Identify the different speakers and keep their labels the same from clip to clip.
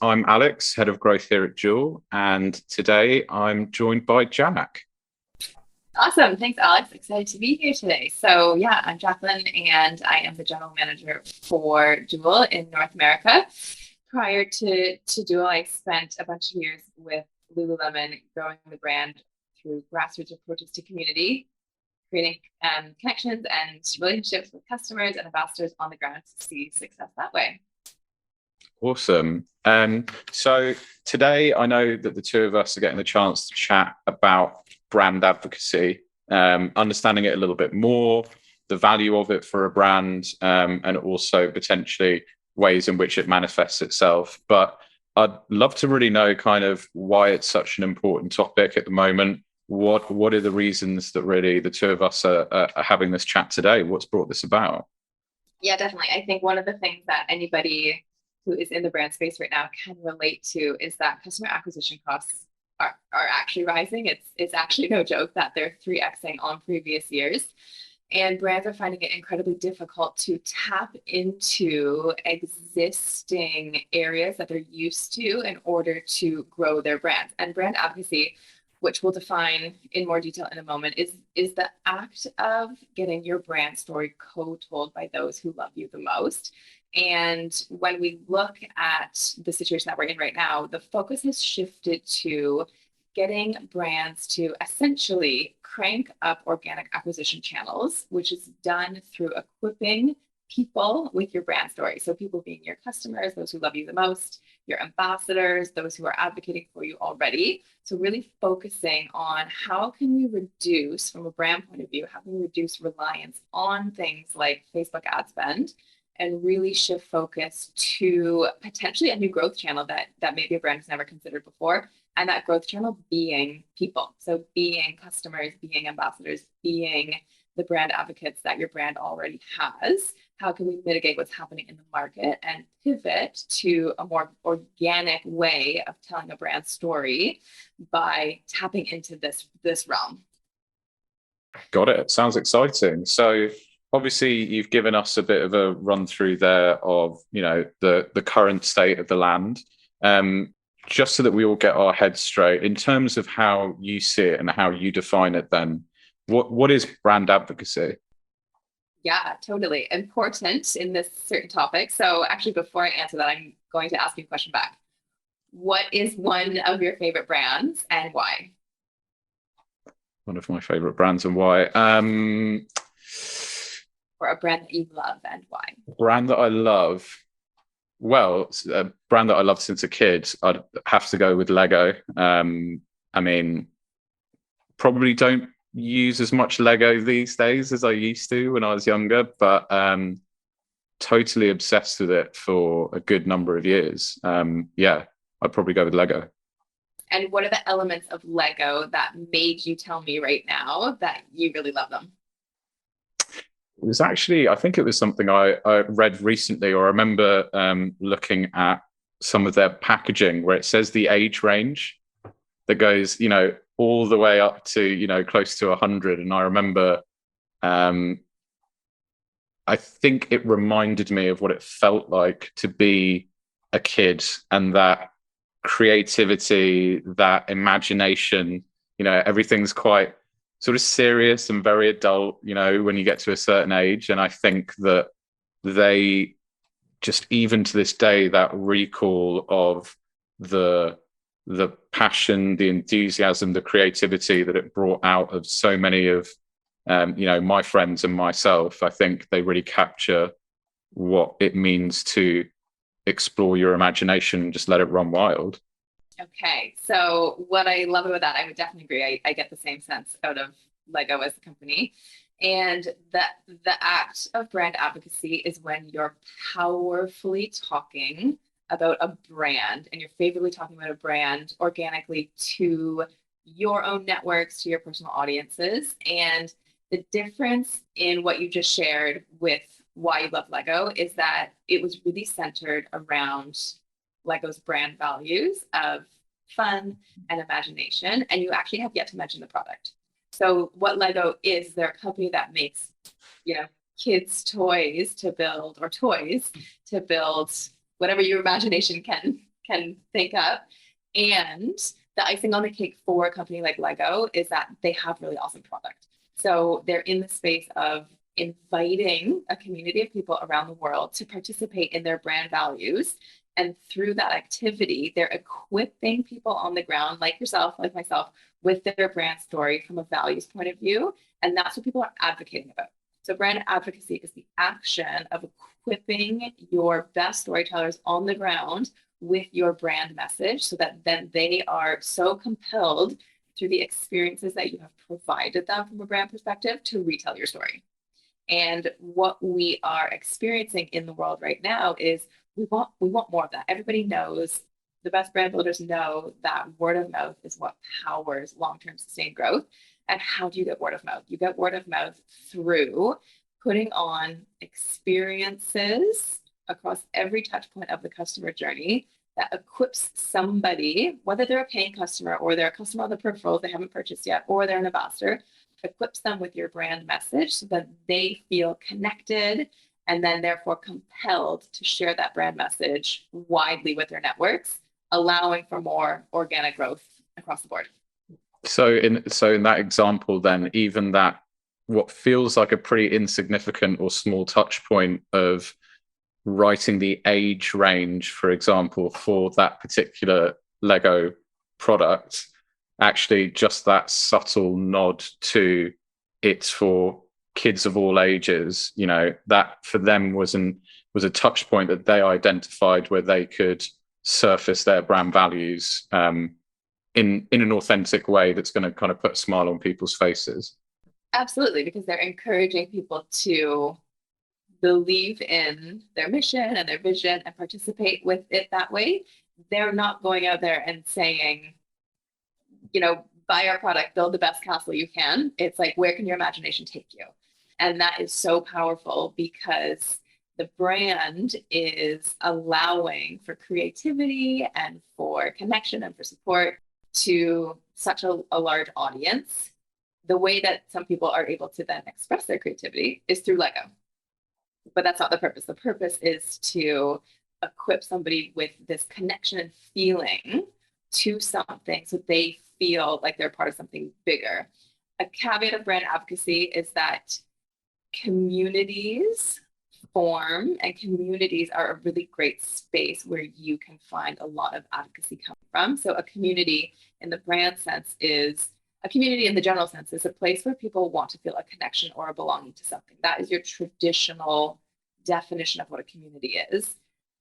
Speaker 1: I'm Alex, Head of Growth here at Duel, and today I'm joined by Jack.
Speaker 2: Awesome. Thanks, Alex. Excited to be here today. So, yeah, I'm Jaclyn, and I am the general manager for Duel in North America. Prior to Duel, I spent a bunch of years with Lululemon, growing the brand through grassroots approaches to community, creating connections and relationships with customers and ambassadors on the ground to see success that way.
Speaker 1: Awesome. So today I know that the two of us are getting the chance to chat about brand advocacy, understanding it a little bit more, the value of it for a brand, and also potentially ways in which it manifests itself. But I'd love to really know kind of why it's such an important topic at the moment. What are the reasons that really the two of us are having this chat today? What's brought this about?
Speaker 2: Yeah, definitely. I think one of the things that anybody who is in the brand space right now can relate to is that customer acquisition costs are actually rising. It's actually no joke that they're 3xing on previous years. And brands are finding it incredibly difficult to tap into existing areas that they're used to in order to grow their brands. And brand advocacy, which we'll define in more detail in a moment, is the act of getting your brand story co-told by those who love you the most. And when we look at the situation that we're in right now, the focus has shifted to getting brands to essentially crank up organic acquisition channels, which is done through equipping people with your brand story. So people being your customers, those who love you the most, your ambassadors, those who are advocating for you already. So really focusing on how can we reduce, from a brand point of view, how can we reduce reliance on things like Facebook ad spend and really shift focus to potentially a new growth channel that maybe a brand has never considered before. And that growth channel being people. So being customers, being ambassadors, being the brand advocates that your brand already has. How can we mitigate what's happening in the market and pivot to a more organic way of telling a brand story by tapping into this realm?
Speaker 1: Got it. Sounds exciting. So obviously you've given us a bit of a run through there of, the current state of the land. Just so that we all get our heads straight, in terms of how you see it and how you define it, then what is brand advocacy?
Speaker 2: Yeah, totally important in this certain topic. So actually, before I answer that, I'm going to ask you a question back. What is one of your favorite brands and why?
Speaker 1: One of my favorite brands and why?
Speaker 2: Or a brand that you love and why?
Speaker 1: Brand that I love. Well, a brand that I loved since a kid, I'd have to go with Lego. I mean, probably don't use as much Lego these days as I used to when I was younger, but totally obsessed with it for a good number of years. Yeah, I'd probably go with Lego.
Speaker 2: And what are the elements of Lego that made you tell me right now that you really love them?
Speaker 1: It was actually, I think it was something I read recently, or I remember looking at some of their packaging where it says the age range that goes, all the way up to, close to 100. And I remember, I think it reminded me of what it felt like to be a kid, and that creativity, that imagination, everything's quite sort of serious and very adult, when you get to a certain age. And I think that they just, even to this day, that recall of the passion, the enthusiasm, the creativity that it brought out of so many of, my friends and myself, I think they really capture what it means to explore your imagination and just let it run wild.
Speaker 2: Okay, so what I love about that, I would definitely agree. I get the same sense out of Lego as a company. And that the act of brand advocacy is when you're powerfully talking about a brand and you're favorably talking about a brand organically to your own networks, to your personal audiences. And the difference in what you just shared with why you love Lego is that it was really centered around Lego's brand values of fun and imagination. And you actually have yet to mention the product. So what Lego is, they're a company that makes, kids toys to build, or toys to build whatever your imagination can can think up. And the icing on the cake for a company like Lego is that they have really awesome product. So they're in the space of inviting a community of people around the world to participate in their brand values. And through that activity, they're equipping people on the ground, like yourself, like myself, with their brand story from a values point of view. And that's what people are advocating about. So brand advocacy is the action of equipping your best storytellers on the ground with your brand message so that then they are so compelled through the experiences that you have provided them from a brand perspective to retell your story. And what we are experiencing in the world right now is we want more of that. Everybody knows, the best brand builders know that word of mouth is what powers long-term sustained growth. And how do you get word of mouth? You get word of mouth through putting on experiences across every touch point of the customer journey that equips somebody, whether they're a paying customer or they're a customer on the peripherals they haven't purchased yet, or they're an ambassador, equips them with your brand message so that they feel connected and then therefore compelled to share that brand message widely with their networks, allowing for more organic growth across the board.
Speaker 1: So in that example, then, even that what feels like a pretty insignificant or small touch point of writing the age range, for example, for that particular Lego product, actually just that subtle nod to it's for kids of all ages, you know, that for them was a touch point that they identified where they could surface their brand values in an authentic way that's going to kind of put a smile on people's faces.
Speaker 2: Absolutely, because they're encouraging people to believe in their mission and their vision and participate with it that way. They're not going out there and saying, you know, buy our product, build the best castle you can. It's like, where can your imagination take you? And that is so powerful because the brand is allowing for creativity and for connection and for support to such a large audience. The way that some people are able to then express their creativity is through Lego. But that's not the purpose. The purpose is to equip somebody with this connection and feeling to something so they feel like they're part of something bigger. A caveat of brand advocacy is that communities form, and communities are a really great space where you can find a lot of advocacy coming from. So a community in the brand sense is a community in the general sense is a place where people want to feel a connection or a belonging to something. That is your traditional definition of what a community is.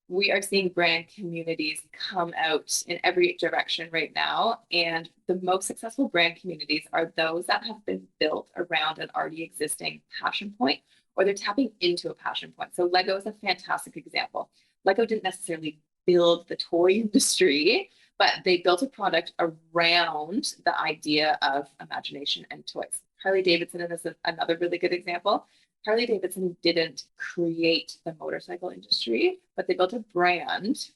Speaker 2: We are seeing brand communities come out in every direction right now. And the most successful brand communities are those that have been built around an already existing passion point, or they're tapping into a passion point. So Lego is a fantastic example. Lego didn't necessarily build the toy industry, but they built a product around the idea of imagination and toys. Harley Davidson is another really good example. Harley Davidson didn't create the motorcycle industry, but they built a brand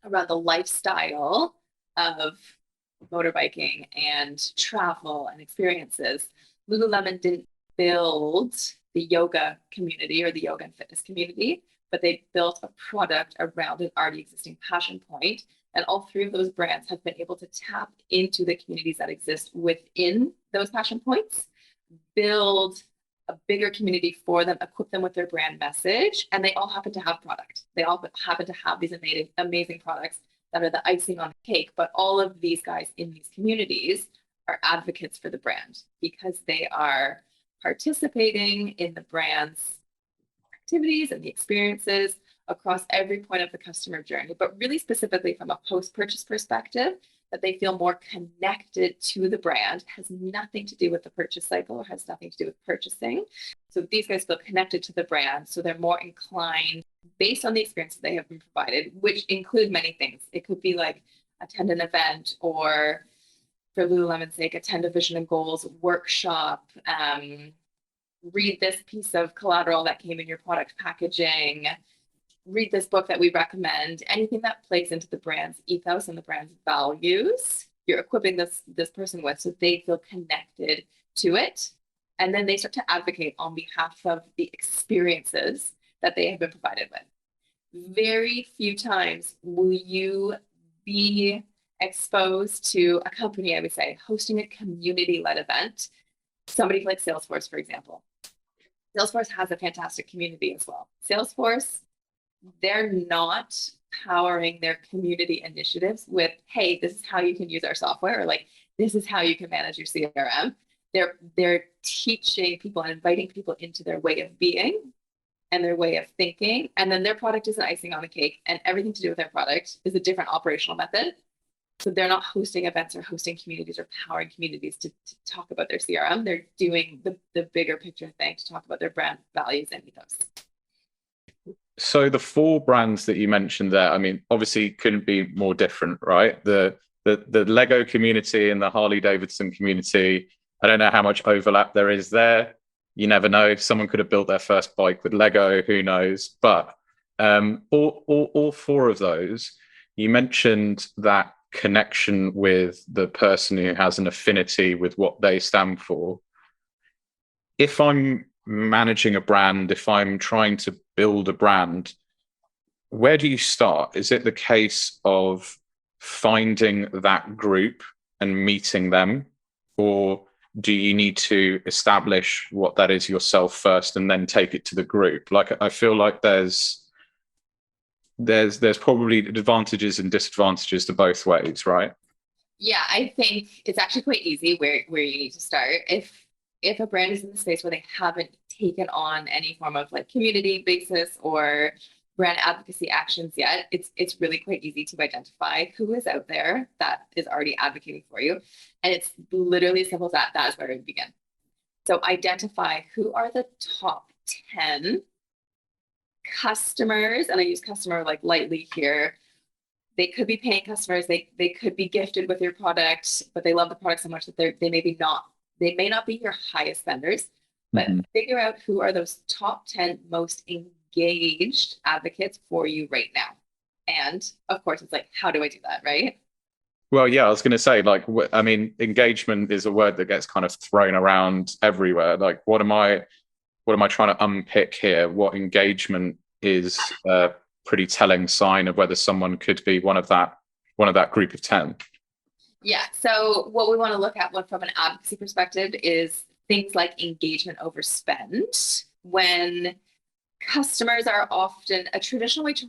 Speaker 2: around the lifestyle of motorbiking and travel and experiences. Lululemon didn't build the yoga community or the yoga and fitness community, but they built a product around an already existing passion point. And all three of those brands have been able to tap into the communities that exist within those passion points, build a bigger community for them, equip them with their brand message, and they all happen to have product. They all happen to have these amazing products that are the icing on the cake. But all of these guys in these communities are advocates for the brand because they are participating in the brand's activities and the experiences across every point of the customer journey, but really specifically from a post-purchase perspective, that they feel more connected to the brand, has nothing to do with the purchase cycle or has nothing to do with purchasing. So these guys feel connected to the brand, so they're more inclined based on the experiences they have been provided, which include many things. It could be like attend an event, or for Lululemon's sake, attend a vision and goals workshop, read this piece of collateral that came in your product packaging, read this book that we recommend. Anything that plays into the brand's ethos and the brand's values, you're equipping this person with so they feel connected to it. And then they start to advocate on behalf of the experiences that they have been provided with. very few times will you be exposed to a company, I would say, hosting a community-led event. Somebody like Salesforce, for example. Salesforce has a fantastic community as well. Salesforce, they're not powering their community initiatives with, hey, this is how you can use our software, or like, this is how you can manage your CRM. They're teaching people and inviting people into their way of being and their way of thinking. And then their product is an icing on the cake, and everything to do with their product is a different operational method. So they're not hosting events or hosting communities or powering communities to talk about their CRM. They're doing the bigger picture thing to talk about their brand values and ethos.
Speaker 1: So the 4 brands that you mentioned there, I mean, obviously couldn't be more different, right? The Lego community and the Harley Davidson community, I don't know how much overlap there is there. You never know. Someone could have built their first bike with Lego, who knows? But all 4 of those, you mentioned that connection with the person who has an affinity with what they stand for. If I'm managing a brand, if I'm trying to build a brand, where do you start? Is it the case of finding that group and meeting them, or do you need to establish what that is yourself first and then take it to the group? Like, I feel like there's probably advantages and disadvantages to both ways, right?
Speaker 2: Yeah, I think it's actually quite easy where you need to start. If a brand is in the space where they haven't taken on any form of like community basis or brand advocacy actions yet, it's really quite easy to identify who is out there that is already advocating for you. And it's literally as simple as that. That is where we begin. So identify who are the top 10 customers, and I use customer like lightly here. They could be paying customers, they could be gifted with your product, but they love the product so much that they may not be your highest spenders, but figure out who are those top 10 most engaged advocates for you right now. And of course, it's like, how do I do that, right?
Speaker 1: Well, yeah, I was going to say, like, I mean, engagement is a word that gets kind of thrown around everywhere. Like, what am I trying to unpick here? What engagement is a pretty telling sign of whether someone could be one of that group of 10?
Speaker 2: Yeah. So what we want to look at from an advocacy perspective is things like engagement over spend. When customers are often a traditional way to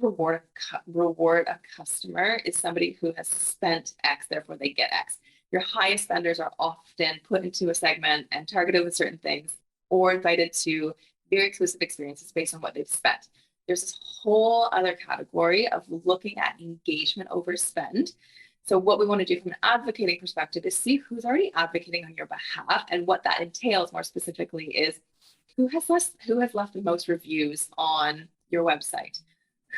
Speaker 2: reward a customer is somebody who has spent X, therefore they get X. Your highest spenders are often put into a segment and targeted with certain things, or invited to very exclusive experiences based on what they've spent. There's this whole other category of looking at engagement over spend. So what we want to do from an advocating perspective is see who's already advocating on your behalf, and what that entails more specifically is who has left the most reviews on your website,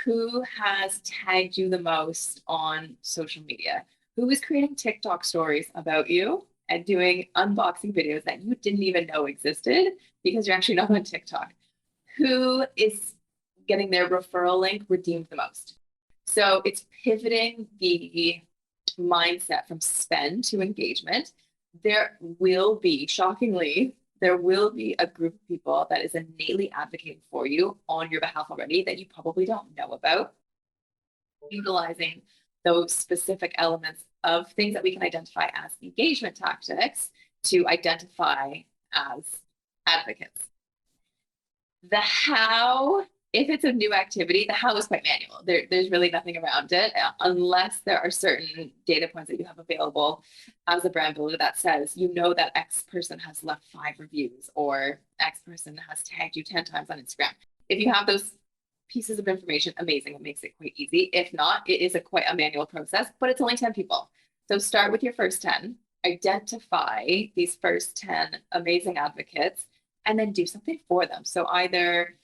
Speaker 2: who has tagged you the most on social media, who is creating TikTok stories about you and doing unboxing videos that you didn't even know existed because you're actually not on TikTok, who is getting their referral link redeemed the most. So it's pivoting the mindset from spend to engagement. There will be, shockingly, there will be a group of people that is innately advocating for you on your behalf already that you probably don't know about. Utilizing those specific elements of things that we can identify as engagement tactics to identify as advocates. The how, if it's a new activity, the how is quite manual. There's really nothing around it unless there are certain data points that you have available as a brand builder that says, you know, that X person has left 5 reviews or X person has tagged you 10 times on Instagram. If you have those pieces of information, amazing. It makes it quite easy. If not, it is quite a manual process, but it's only 10 people. So start with your first 10, identify these first 10 amazing advocates, and then do something for them. So either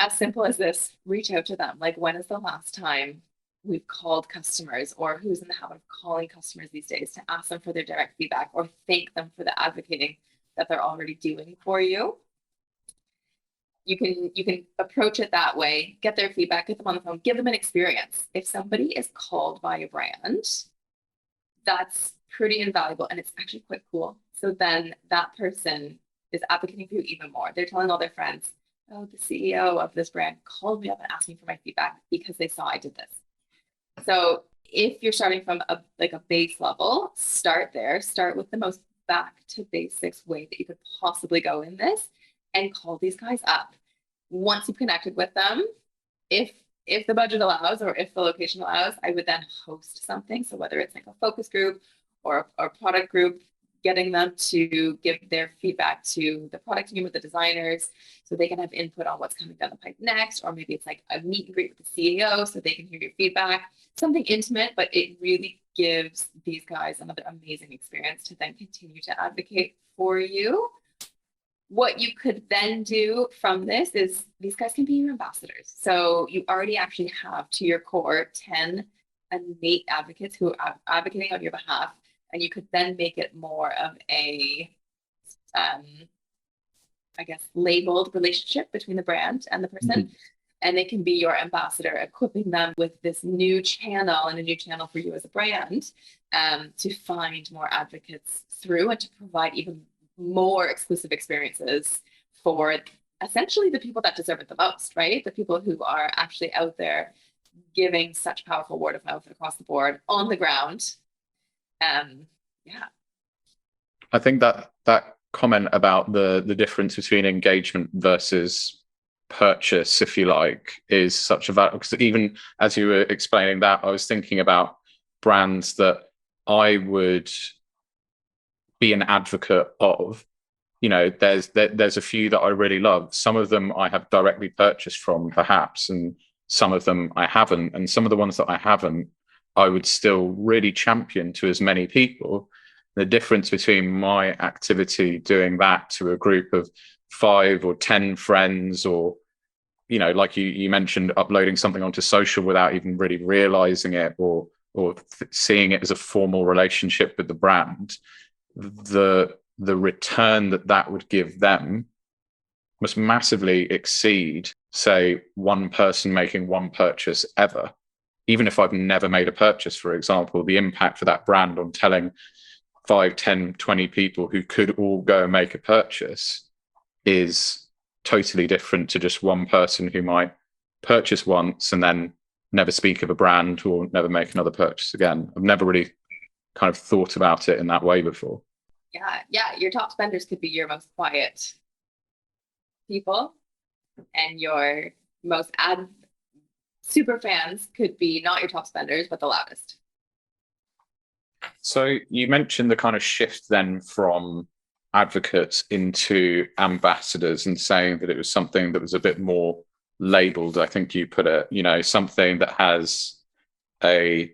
Speaker 2: as simple as this, reach out to them. Like, when is the last time we've called customers, or who's in the habit of calling customers these days to ask them for their direct feedback or thank them for the advocating that they're already doing for you? You can approach it that way, get their feedback, get them on the phone, give them an experience. If somebody is called by a brand, that's pretty invaluable, and it's actually quite cool. So then that person is advocating for you even more. They're telling all their friends oh, the CEO of this brand called me up and asked me for my feedback because they saw I did this. So if you're starting from a base level, start there. Start with the most back to basics way that you could possibly go in this, and call these guys up. Once you've connected with them, if the budget allows or if the location allows, I would then host something. So whether it's like a focus group or a product group, getting them to give their feedback to the product team with the designers so they can have input on what's coming down the pipe next. Or maybe it's like a meet and greet with the CEO so they can hear your feedback. Something intimate, but it really gives these guys another amazing experience to then continue to advocate for you. What you could then do from this is these guys can be your ambassadors. So you already actually have to your core 10 innate advocates who are advocating on your behalf. And you could then make it more of a, I guess, labeled relationship between the brand and the person. Mm-hmm. And they can be your ambassador, equipping them with this new channel and a new channel for you as a brand to find more advocates through and to provide even more exclusive experiences for essentially the people that deserve it the most, right? The people who are actually out there giving such powerful word of mouth across the board on the ground. Yeah.
Speaker 1: I think that comment about the difference between engagement versus purchase, if you like, is such a value, because even as you were explaining that, I was thinking about brands that I would be an advocate of. You know, there's a few that I really love. Some of them I have directly purchased from, perhaps, and some of them I haven't. And some of the ones that I haven't, I would still really champion to as many people. The difference between my activity doing that to a group of 5 or 10 friends, or, you know, like you mentioned, uploading something onto social without even really realizing it, or seeing it as a formal relationship with the brand, the return that would give them must massively exceed, say, one person making one purchase ever. Even if I've never made a purchase, for example, the impact for that brand on telling 5, 10, 20 people who could all go and make a purchase is totally different to just one person who might purchase once and then never speak of a brand or never make another purchase again. I've never really kind of thought about it in that way before.
Speaker 2: Yeah. Your top spenders could be your most quiet people, and your most super fans could be not your top spenders, but the loudest.
Speaker 1: So you mentioned the kind of shift then from advocates into ambassadors, and saying that it was something that was a bit more labeled. I think you put it, you know, something that has a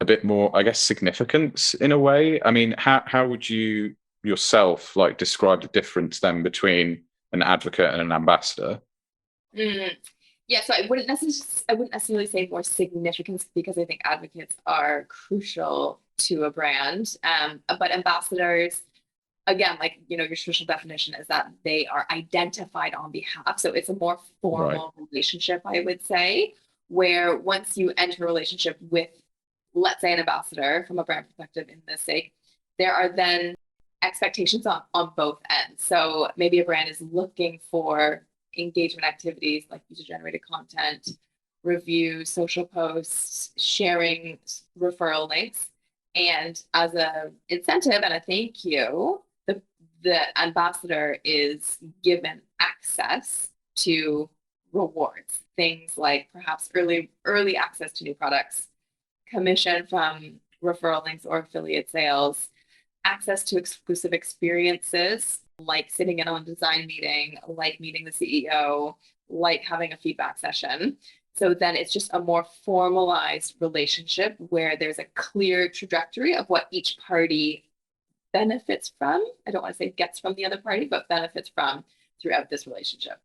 Speaker 1: bit more, I guess, significance in a way. I mean, how would you yourself like describe the difference then between an advocate and an ambassador?
Speaker 2: Yeah, so I wouldn't necessarily say more significance, because I think advocates are crucial to a brand. But ambassadors, again, like, you know, your traditional definition is that they are identified on behalf. So it's a more formal relationship, I would say, where once you enter a relationship with, let's say, an ambassador from a brand perspective in this sake, there are then expectations on both ends. So maybe a brand is looking for engagement activities like user-generated content, reviews, social posts, sharing referral links. And as an incentive and a thank you, the ambassador is given access to rewards, things like perhaps early access to new products, commission from referral links or affiliate sales, access to exclusive experiences, like sitting in on a design meeting, like meeting the CEO, like having a feedback session. So then it's just a more formalized relationship where there's a clear trajectory of what each party benefits from. I don't want to say gets from the other party, but benefits from throughout this relationship.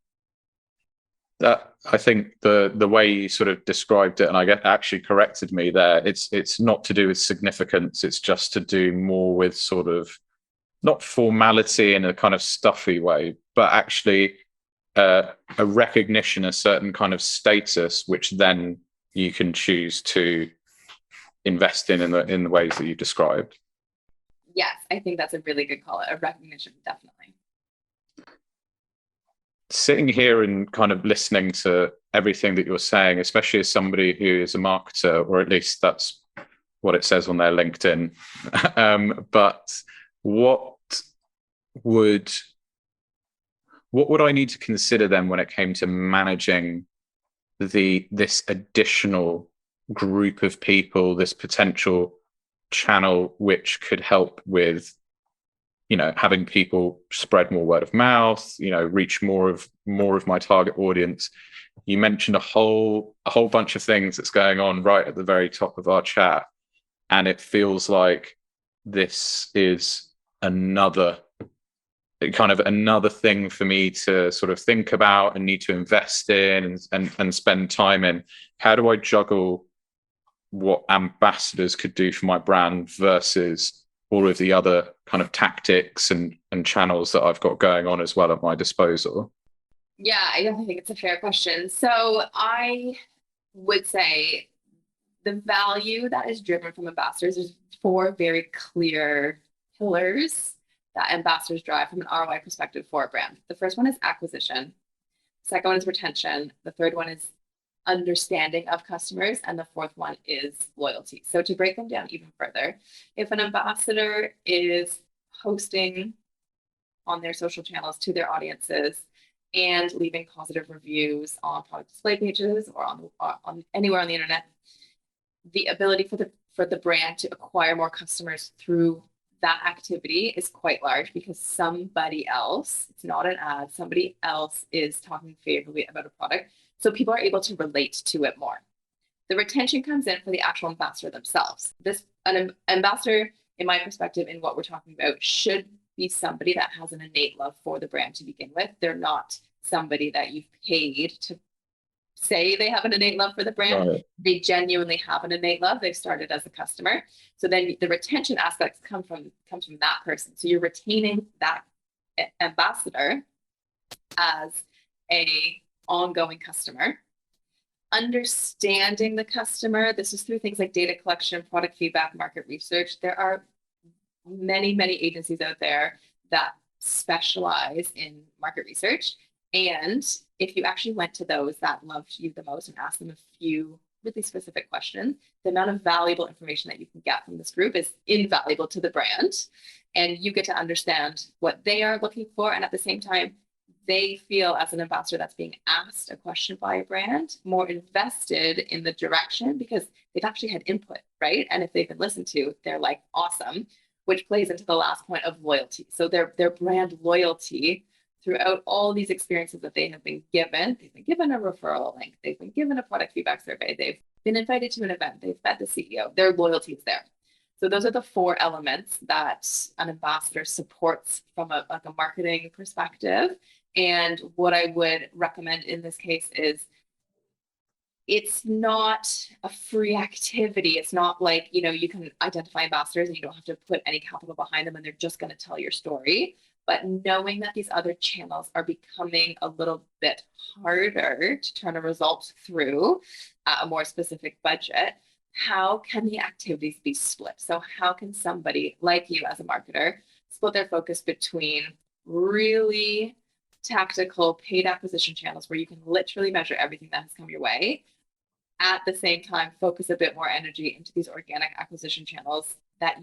Speaker 1: That, I think the way you sort of described it, and I actually corrected me there, it's not to do with significance, it's just to do more with sort of not formality in a kind of stuffy way, but actually a recognition, a certain kind of status, which then you can choose to invest in the ways that you described.
Speaker 2: Yes, I think that's a really good call. A recognition, definitely.
Speaker 1: sitting here and kind of listening to everything that you're saying, especially as somebody who is a marketer, or at least that's what it says on their LinkedIn. But what would I need to consider then when it came to managing this additional group of people, this potential channel which could help with, having people spread more word of mouth, reach more of my target audience? You mentioned a whole bunch of things that's going on right at the very top of our chat, and it feels like this is another thing for me to sort of think about and need to invest in and spend time in. How do I juggle what ambassadors could do for my brand versus all of the other kind of tactics and channels that I've got going on as well at my disposal?
Speaker 2: Yeah, I definitely think it's a fair question. So I would say the value that is driven from ambassadors is 4 very clear pillars that ambassadors drive from an ROI perspective for a brand. The first one is acquisition. Second one is retention. The third one is understanding of customers. And the fourth one is loyalty. So to break them down even further, if an ambassador is posting on their social channels to their audiences and leaving positive reviews on product display pages or on anywhere on the internet, the ability for the brand to acquire more customers through that activity is quite large, because somebody else, it's not an ad, somebody else is talking favorably about a product. So people are able to relate to it more. The retention comes in for the actual ambassador themselves. An ambassador, in my perspective, in what we're talking about, should be somebody that has an innate love for the brand to begin with. They're not somebody that you've paid to say they have an innate love for the brand. Right. They genuinely have an innate love. They've started as a customer. So then the retention aspects comes from that person. So you're retaining that ambassador as a ongoing customer. Understanding the customer. This is through things like data collection, product feedback, market research. There are many, many agencies out there that specialize in market research. And if you actually went to those that loved you the most and asked them a few really specific questions, the amount of valuable information that you can get from this group is invaluable to the brand. And you get to understand what they are looking for. And at the same time, they feel, as an ambassador that's being asked a question by a brand, more invested in the direction because they've actually had input, right? And if they've been listened to, they're like, awesome, which plays into the last point of loyalty. So their brand loyalty throughout all these experiences that they have been given. They've been given a referral link. They've been given a product feedback survey. They've been invited to an event. They've met the CEO. Their loyalty is there. So those are the 4 elements that an ambassador supports from a marketing perspective. And what I would recommend in this case is, it's not a free activity. It's not like, you can identify ambassadors and you don't have to put any capital behind them and they're just going to tell your story. But knowing that these other channels are becoming a little bit harder to turn a result through a more specific budget, how can the activities be split? So how can somebody like you as a marketer split their focus between really tactical paid acquisition channels where you can literally measure everything that has come your way, at the same time focus a bit more energy into these organic acquisition channels that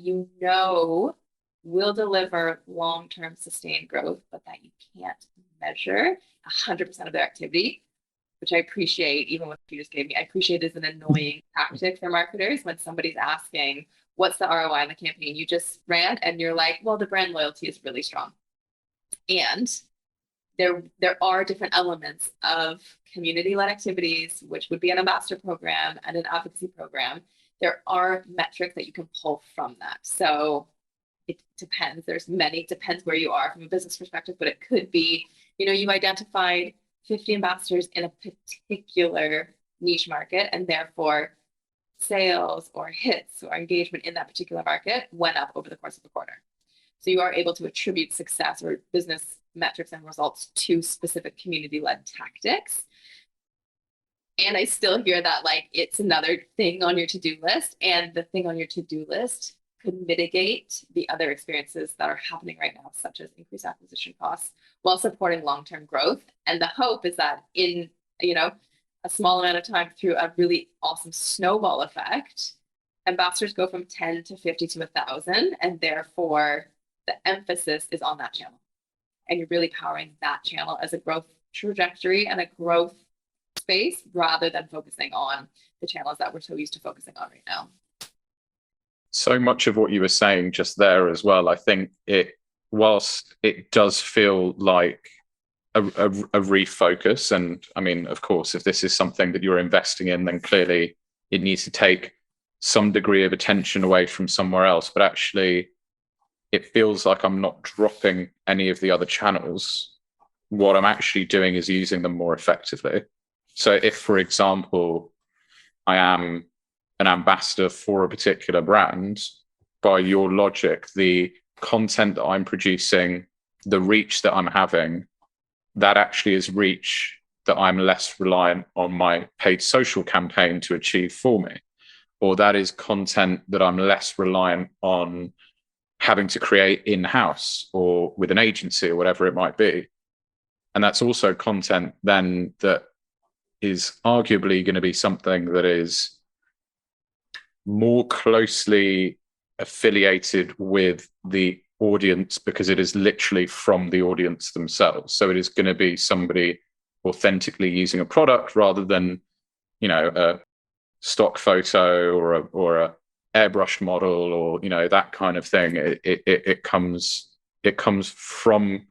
Speaker 2: will deliver long-term sustained growth, but that you can't measure 100% of their activity, which I appreciate. Even what you just gave me, I appreciate is an annoying tactic for marketers when somebody's asking, what's the ROI on the campaign you just ran? And you're like, well, the brand loyalty is really strong. And there are different elements of community-led activities, which would be an ambassador program and an advocacy program. There are metrics that you can pull from that. So it depends. Depends where you are from a business perspective, but it could be, you've identified 50 ambassadors in a particular niche market, and therefore sales or hits or engagement in that particular market went up over the course of a quarter. So you are able to attribute success or business metrics and results to specific community-led tactics. And I still hear that like it's another thing on your to-do list, and the thing on your to-do list could mitigate the other experiences that are happening right now, such as increased acquisition costs, while supporting long-term growth. And the hope is that in, a small amount of time, through a really awesome snowball effect, ambassadors go from 10 to 50 to 1,000, and therefore the emphasis is on that channel. And you're really powering that channel as a growth trajectory and a growth space, rather than focusing on the channels that we're so used to focusing on right now.
Speaker 1: So much of what you were saying just there as well, I think whilst it does feel like a refocus, and I mean, of course, if this is something that you're investing in, then clearly it needs to take some degree of attention away from somewhere else. But actually, it feels like I'm not dropping any of the other channels. What I'm actually doing is using them more effectively. So if, for example, I am an ambassador for a particular brand, by your logic, the content that I'm producing, the reach that I'm having, that actually is reach that I'm less reliant on my paid social campaign to achieve for me. Or that is content that I'm less reliant on having to create in-house or with an agency or whatever it might be. And that's also content then that is arguably going to be something that is more closely affiliated with the audience, because it is literally from the audience themselves. So it is going to be somebody authentically using a product rather than, a stock photo or a airbrushed model or, that kind of thing. It comes from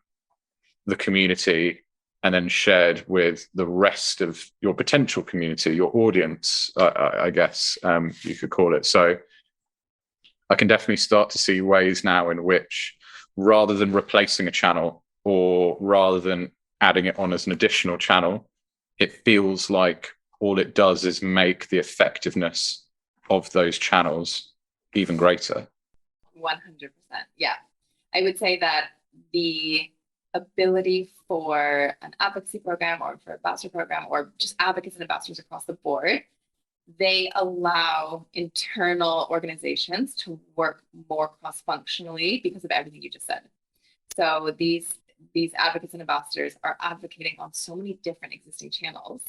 Speaker 1: the community and then shared with the rest of your potential community, your audience, I guess you could call it. So I can definitely start to see ways now in which, rather than replacing a channel or rather than adding it on as an additional channel, it feels like all it does is make the effectiveness of those channels even greater.
Speaker 2: 100%. Yeah. I would say that the ability for an advocacy program or for a ambassador program or just advocates and ambassadors across the board, they allow internal organizations to work more cross-functionally because of everything you just said. So these advocates and ambassadors are advocating on so many different existing channels.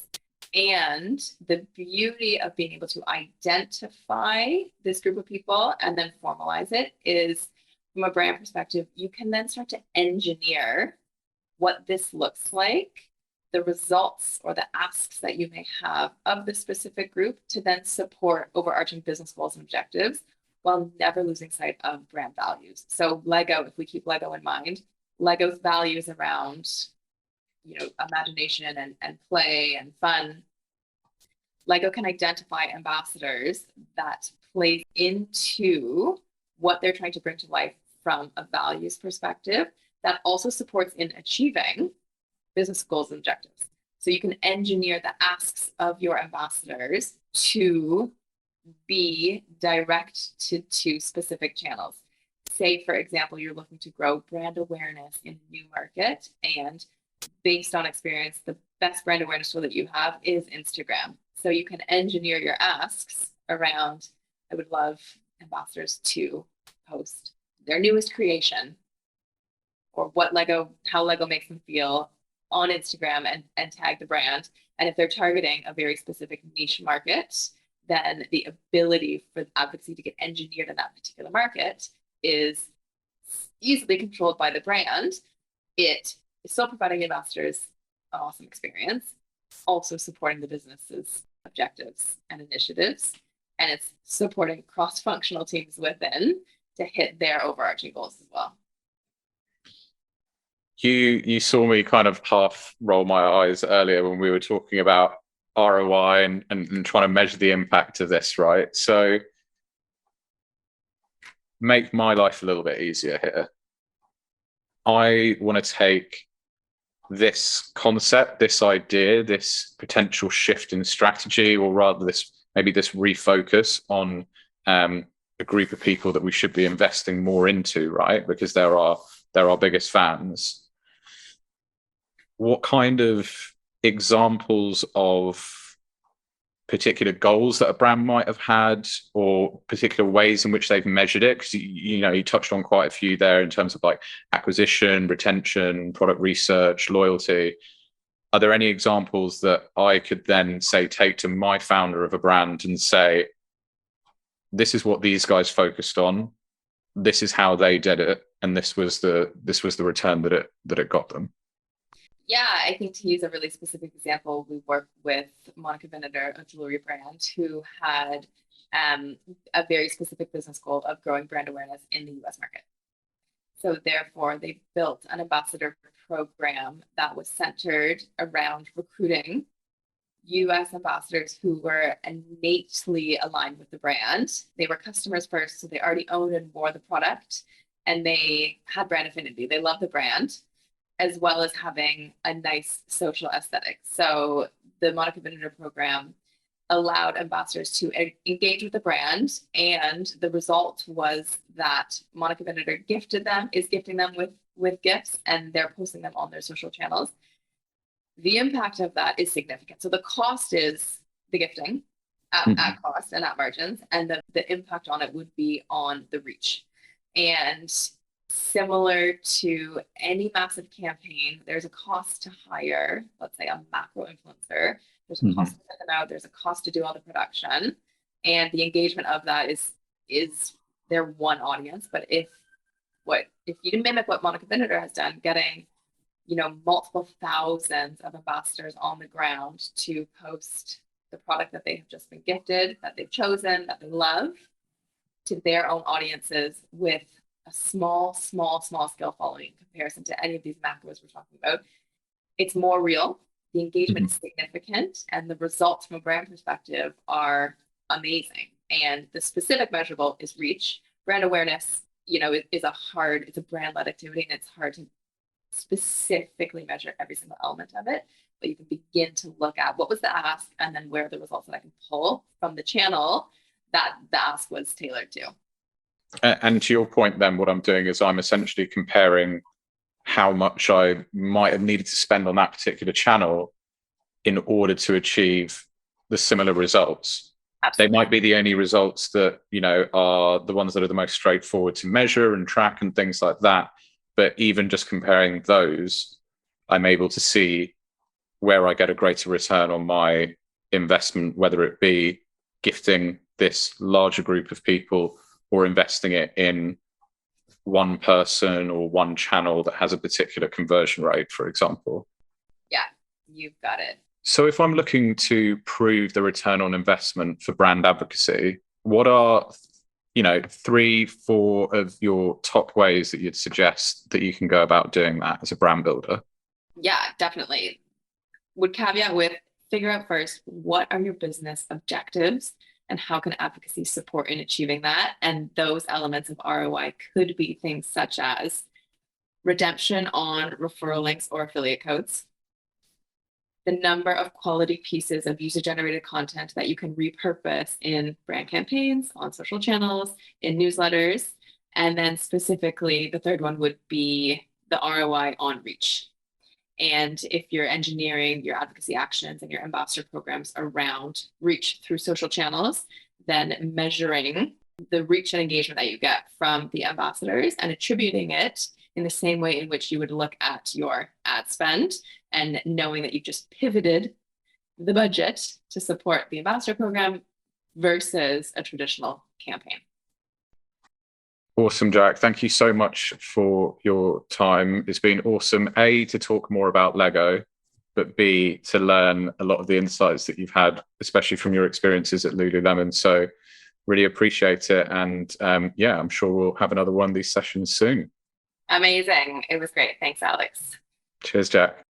Speaker 2: And the beauty of being able to identify this group of people and then formalize it is, from a brand perspective, you can then start to engineer what this looks like, the results or the asks that you may have of the specific group to then support overarching business goals and objectives while never losing sight of brand values. So Lego, if we keep Lego in mind, Lego's values around, imagination and play and fun. Lego can identify ambassadors that play into what they're trying to bring to life from a values perspective that also supports in achieving business goals and objectives. So you can engineer the asks of your ambassadors to be direct to specific channels. Say, for example, you're looking to grow brand awareness in a new market, and based on experience, the best brand awareness tool that you have is Instagram. So you can engineer your asks around, I would love ambassadors to post their newest creation or how Lego makes them feel on Instagram and tag the brand. And if they're targeting a very specific niche market, then the ability for advocacy to get engineered in that particular market is easily controlled by the brand. It is still providing ambassadors an awesome experience, also supporting the business's objectives and initiatives, and it's supporting cross-functional teams within to hit their overarching goals as well.
Speaker 1: You saw me kind of half roll my eyes earlier when we were talking about ROI and trying to measure the impact of this, right? So make my life a little bit easier here. I want to take this concept, this idea, this potential shift in strategy, or rather this refocus on a group of people that we should be investing more into, right? Because they're our biggest fans. What kind of examples of particular goals that a brand might have had, or particular ways in which they've measured it? Because you touched on quite a few there in terms of like acquisition, retention, product research, loyalty. Are there any examples that I could then say take to my founder of a brand and say, this is what these guys focused on, this is how they did it, and this was the return that it got them?
Speaker 2: Yeah, I think to use a really specific example, we worked with Monica Vinader, a jewelry brand, who had a very specific business goal of growing brand awareness in the US market. So therefore, they built an ambassador program that was centered around recruiting US ambassadors who were innately aligned with the brand. They were customers first, so they already owned and wore the product, and they had brand affinity. They loved the brand, as well as having a nice social aesthetic. So the Monica Vinader program allowed ambassadors to engage with the brand, and the result was that Monica Vinader is gifting them with gifts, and they're posting them on their social channels. The impact of that is significant. So the cost is the gifting at cost and at margins, and the impact on it would be on the reach. And similar to any massive campaign, there's a cost to hire, let's say, a macro influencer. There's a cost to send them out. There's a cost to do all the production, and the engagement of that is their one audience. But if you mimic what Monica Vinader has done, getting multiple thousands of ambassadors on the ground to post the product that they have just been gifted, that they've chosen, that they love, to their own audiences with a small scale following in comparison to any of these macros we're talking about, it's more real. The engagement is significant, and the results from a brand perspective are amazing. And the specific measurable is reach. Brand awareness, it's a brand-led activity, and it's hard to specifically measure every single element of it. But you can begin to look at what was the ask, and then where are the results that I can pull from the channel that the ask was tailored to.
Speaker 1: And to your point, then, what I'm doing is I'm essentially comparing how much I might have needed to spend on that particular channel in order to achieve the similar results. Absolutely. They might be the only results that, are the ones that are the most straightforward to measure and track and things like that. But even just comparing those, I'm able to see where I get a greater return on my investment, whether it be gifting this larger group of people or investing it in one person or one channel that has a particular conversion rate, for example.
Speaker 2: Yeah, you've got it.
Speaker 1: So if I'm looking to prove the return on investment for brand advocacy, what are 3-4 of your top ways that you'd suggest that you can go about doing that as a brand builder?
Speaker 2: Yeah, definitely. Would caveat with figure out first, what are your business objectives and how can advocacy support in achieving that? And those elements of ROI could be things such as redemption on referral links or affiliate codes, the number of quality pieces of user-generated content that you can repurpose in brand campaigns, on social channels, in newsletters, and then specifically the third one would be the ROI on reach. And if you're engineering your advocacy actions and your ambassador programs around reach through social channels, then measuring the reach and engagement that you get from the ambassadors and attributing it in the same way in which you would look at your ad spend, and knowing that you've just pivoted the budget to support the ambassador program versus a traditional campaign.
Speaker 1: Awesome, Jack. Thank you so much for your time. It's been awesome, A, to talk more about Lego, but B, to learn a lot of the insights that you've had, especially from your experiences at Lululemon. So really appreciate it. And I'm sure we'll have another one of these sessions soon.
Speaker 2: Amazing. It was great. Thanks, Alex.
Speaker 1: Cheers, Jack.